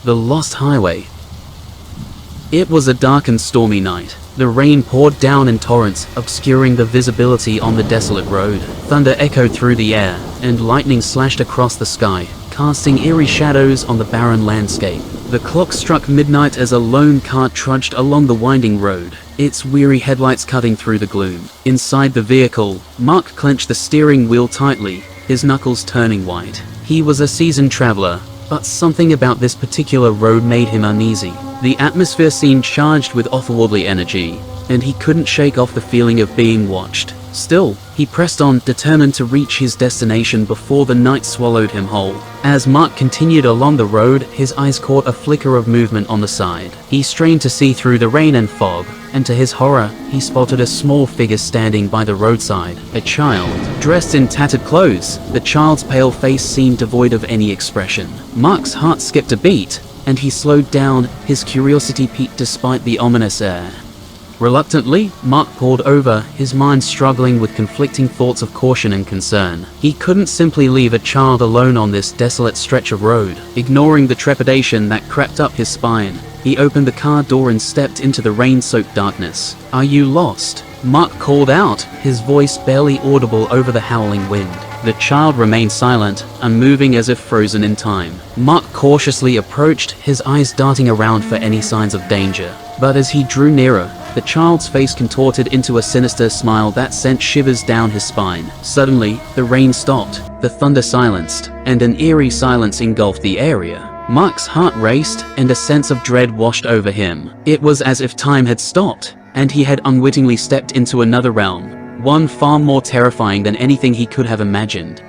The Lost Highway. It was a dark and stormy night. The rain poured down in torrents, obscuring the visibility on the desolate road. Thunder echoed through the air, and lightning slashed across the sky, casting eerie shadows on the barren landscape. The clock struck midnight as a lone cart trudged along the winding road, its weary headlights cutting through the gloom. Inside the vehicle, Mark clenched the steering wheel tightly, his knuckles turning white. He was a seasoned traveler, but something about this particular road made him uneasy. The atmosphere seemed charged with otherworldly energy, and he couldn't shake off the feeling of being watched. Still, he pressed on, determined to reach his destination before the night swallowed him whole. As Mark continued along the road, his eyes caught a flicker of movement on the side. He strained to see through the rain and fog, and to his horror, he spotted a small figure standing by the roadside. A child, dressed in tattered clothes. The child's pale face seemed devoid of any expression. Mark's heart skipped a beat, and he slowed down, his curiosity piqued despite the ominous air. Reluctantly, Mark pulled over, his mind struggling with conflicting thoughts of caution and concern. He couldn't simply leave a child alone on this desolate stretch of road. Ignoring the trepidation that crept up his spine, he opened the car door and stepped into the rain-soaked darkness. "Are you lost?" Mark called out, his voice barely audible over the howling wind. The child remained silent, unmoving as if frozen in time. Mark cautiously approached, his eyes darting around for any signs of danger. But as he drew nearer, the child's face contorted into a sinister smile that sent shivers down his spine. Suddenly, the rain stopped, the thunder silenced, and an eerie silence engulfed the area. Mark's heart raced, and a sense of dread washed over him. It was as if time had stopped, and he had unwittingly stepped into another realm, one far more terrifying than anything he could have imagined.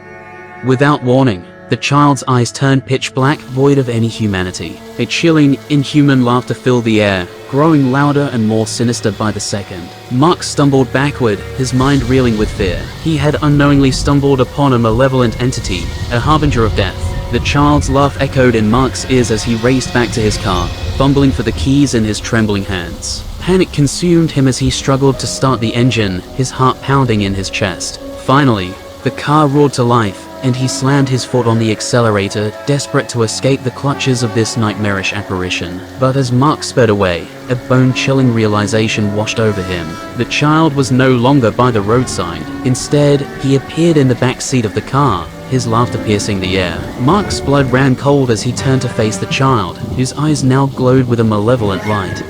Without warning, the child's eyes turned pitch black, void of any humanity. A chilling, inhuman laughter filled the air, growing louder and more sinister by the second. Mark stumbled backward, his mind reeling with fear. He had unknowingly stumbled upon a malevolent entity, a harbinger of death. The child's laugh echoed in Mark's ears as he raced back to his car, fumbling for the keys in his trembling hands. Panic consumed him as he struggled to start the engine, his heart pounding in his chest. Finally, the car roared to life, and he slammed his foot on the accelerator, desperate to escape the clutches of this nightmarish apparition. But as Mark sped away, a bone-chilling realization washed over him. The child was no longer by the roadside. Instead, he appeared in the back seat of the car, his laughter piercing the air. Mark's blood ran cold as he turned to face the child, whose eyes now glowed with a malevolent light.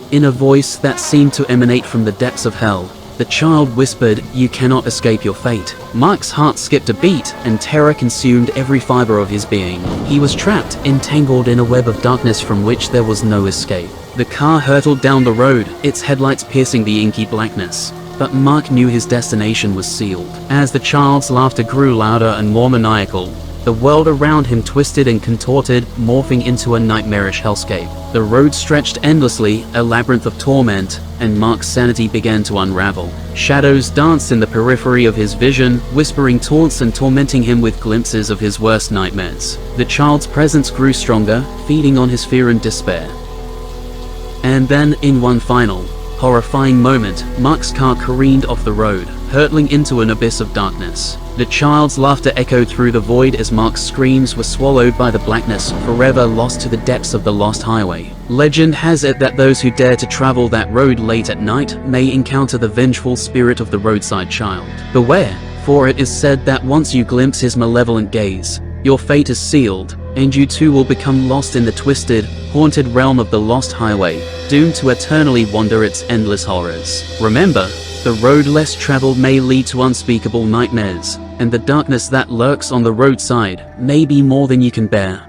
In a voice that seemed to emanate from the depths of hell, the child whispered, "You cannot escape your fate." Mark's heart skipped a beat, and terror consumed every fiber of his being. He was trapped, entangled in a web of darkness from which there was no escape. The car hurtled down the road, its headlights piercing the inky blackness. But Mark knew his destination was sealed. As the child's laughter grew louder and more maniacal, the world around him twisted and contorted, morphing into a nightmarish hellscape. The road stretched endlessly, a labyrinth of torment, and Mark's sanity began to unravel. Shadows danced in the periphery of his vision, whispering taunts and tormenting him with glimpses of his worst nightmares. The child's presence grew stronger, feeding on his fear and despair. And then, in one final, horrifying moment, Mark's car careened off the road, hurtling into an abyss of darkness. The child's laughter echoed through the void as Mark's screams were swallowed by the blackness, forever lost to the depths of the lost highway. Legend has it that those who dare to travel that road late at night may encounter the vengeful spirit of the Roadside Child. Beware, for it is said that once you glimpse his malevolent gaze, your fate is sealed, and you too will become lost in the twisted, haunted realm of the lost highway, doomed to eternally wander its endless horrors. Remember, the road less traveled may lead to unspeakable nightmares, and the darkness that lurks on the roadside may be more than you can bear.